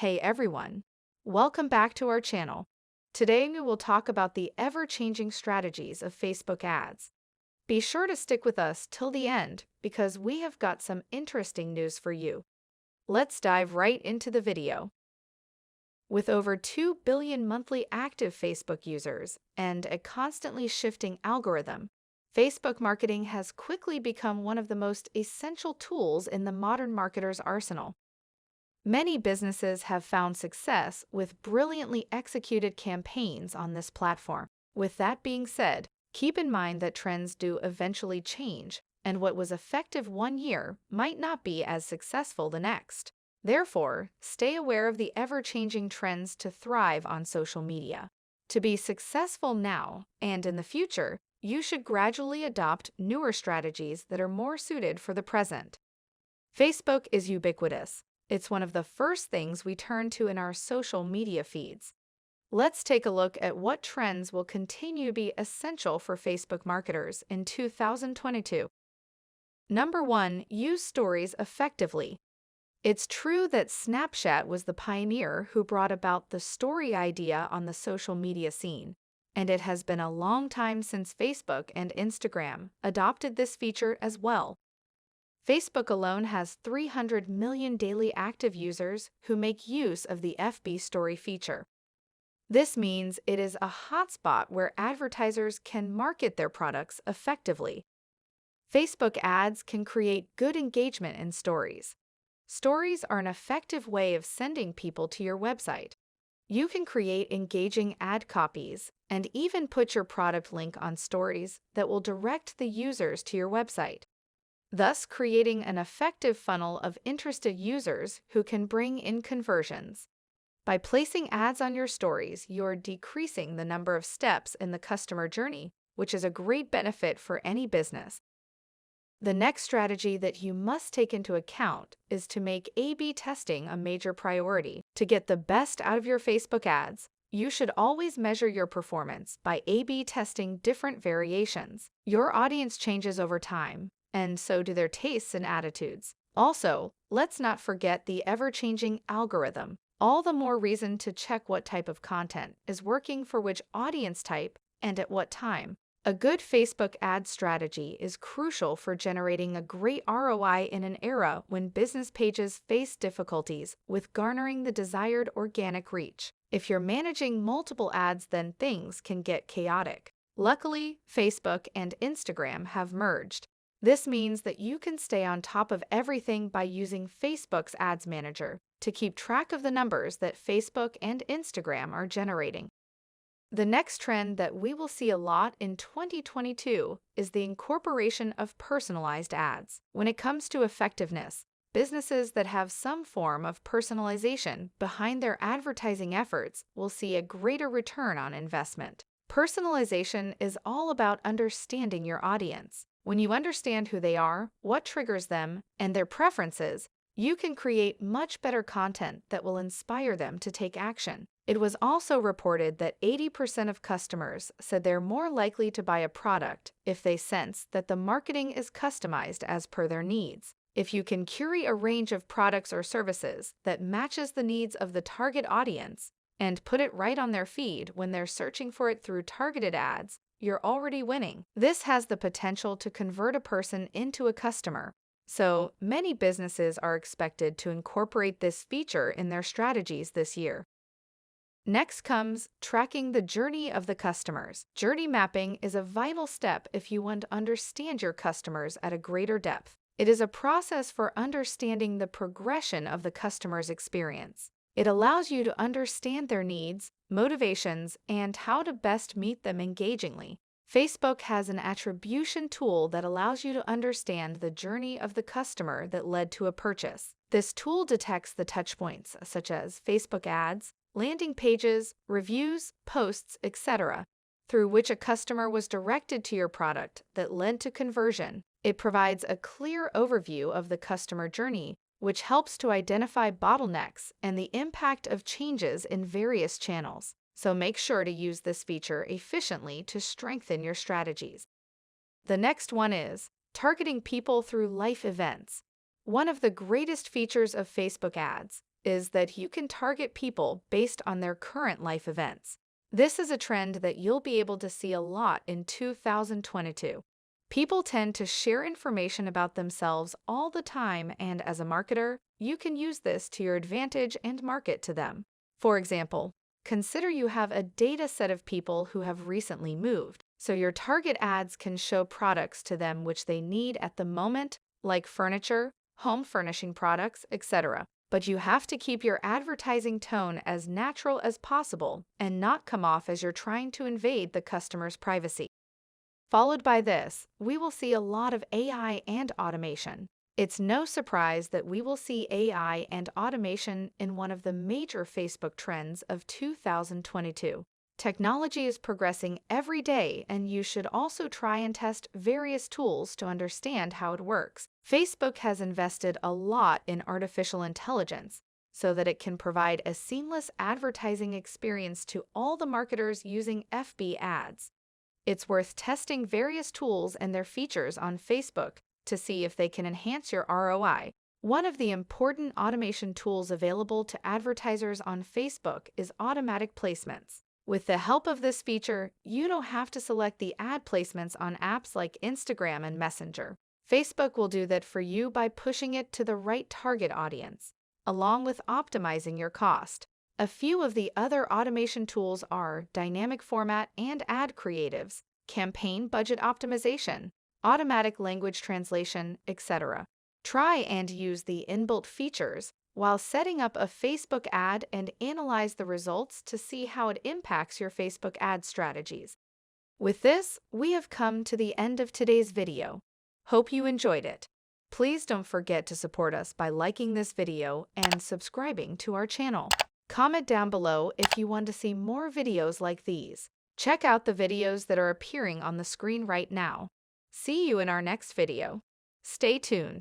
Hey everyone! Welcome back to our channel. Today we will talk about the ever-changing strategies of Facebook ads. Be sure to stick with us till the end because we have got some interesting news for you. Let's dive right into the video. With over 2 billion monthly active Facebook users and a constantly shifting algorithm, Facebook marketing has quickly become one of the most essential tools in the modern marketer's arsenal. Many businesses have found success with brilliantly executed campaigns on this platform. With that being said, keep in mind that trends do eventually change, and what was effective one year might not be as successful the next. Therefore, stay aware of the ever-changing trends to thrive on social media. To be successful now and in the future, you should gradually adopt newer strategies that are more suited for the present. Facebook is ubiquitous. It's one of the first things we turn to in our social media feeds. Let's take a look at what trends will continue to be essential for Facebook marketers in 2022. Number 1. Use stories effectively. It's true that Snapchat was the pioneer who brought about the story idea on the social media scene, and it has been a long time since Facebook and Instagram adopted this feature as well. Facebook alone has 300 million daily active users who make use of the FB Story feature. This means it is a hotspot where advertisers can market their products effectively. Facebook ads can create good engagement in stories. Stories are an effective way of sending people to your website. You can create engaging ad copies and even put your product link on stories that will direct the users to your website, thus creating an effective funnel of interested users who can bring in conversions. By placing ads on your stories, you're decreasing the number of steps in the customer journey, which is a great benefit for any business. The next strategy that you must take into account is to make A/B testing a major priority. To get the best out of your Facebook ads, you should always measure your performance by A/B testing different variations. Your audience changes over time, and so do their tastes and attitudes. Also, let's not forget the ever-changing algorithm. All the more reason to check what type of content is working for which audience type and at what time. A good Facebook ad strategy is crucial for generating a great ROI in an era when business pages face difficulties with garnering the desired organic reach. If you're managing multiple ads, then things can get chaotic. Luckily, Facebook and Instagram have merged. This means that you can stay on top of everything by using Facebook's Ads Manager to keep track of the numbers that Facebook and Instagram are generating. The next trend that we will see a lot in 2022 is the incorporation of personalized ads. When it comes to effectiveness, businesses that have some form of personalization behind their advertising efforts will see a greater return on investment. Personalization is all about understanding your audience. When you understand who they are, what triggers them, and their preferences, you can create much better content that will inspire them to take action. It was also reported that 80% of customers said they're more likely to buy a product if they sense that the marketing is customized as per their needs. If you can curate a range of products or services that matches the needs of the target audience and put it right on their feed when they're searching for it through targeted ads, you're already winning. This has the potential to convert a person into a customer. So, many businesses are expected to incorporate this feature in their strategies this year. Next comes tracking the journey of the customers. Journey mapping is a vital step if you want to understand your customers at a greater depth. It is a process for understanding the progression of the customer's experience. It allows you to understand their needs, motivations, and how to best meet them engagingly. Facebook has an attribution tool that allows you to understand the journey of the customer that led to a purchase. This tool detects the touchpoints such as Facebook ads, landing pages, reviews, posts, etc., through which a customer was directed to your product that led to conversion. It provides a clear overview of the customer journey, which helps to identify bottlenecks and the impact of changes in various channels. So make sure to use this feature efficiently to strengthen your strategies. The next one is targeting people through life events. One of the greatest features of Facebook ads is that you can target people based on their current life events. This is a trend that you'll be able to see a lot in 2022. People tend to share information about themselves all the time, and as a marketer, you can use this to your advantage and market to them. For example, consider you have a data set of people who have recently moved, so your target ads can show products to them which they need at the moment, like furniture, home furnishing products, etc. But you have to keep your advertising tone as natural as possible and not come off as you're trying to invade the customer's privacy. Followed by this, we will see a lot of AI and automation. It's no surprise that we will see AI and automation in one of the major Facebook trends of 2022. Technology is progressing every day, and you should also try and test various tools to understand how it works. Facebook has invested a lot in artificial intelligence so that it can provide a seamless advertising experience to all the marketers using FB ads. It's worth testing various tools and their features on Facebook to see if they can enhance your ROI. One of the important automation tools available to advertisers on Facebook is automatic placements. With the help of this feature, you don't have to select the ad placements on apps like Instagram and Messenger. Facebook will do that for you by pushing it to the right target audience, along with optimizing your cost. A few of the other automation tools are dynamic format and ad creatives, campaign budget optimization, automatic language translation, etc. Try and use the inbuilt features while setting up a Facebook ad and analyze the results to see how it impacts your Facebook ad strategies. With this, we have come to the end of today's video. Hope you enjoyed it. Please don't forget to support us by liking this video and subscribing to our channel. Comment down below if you want to see more videos like these. Check out the videos that are appearing on the screen right now. See you in our next video. Stay tuned.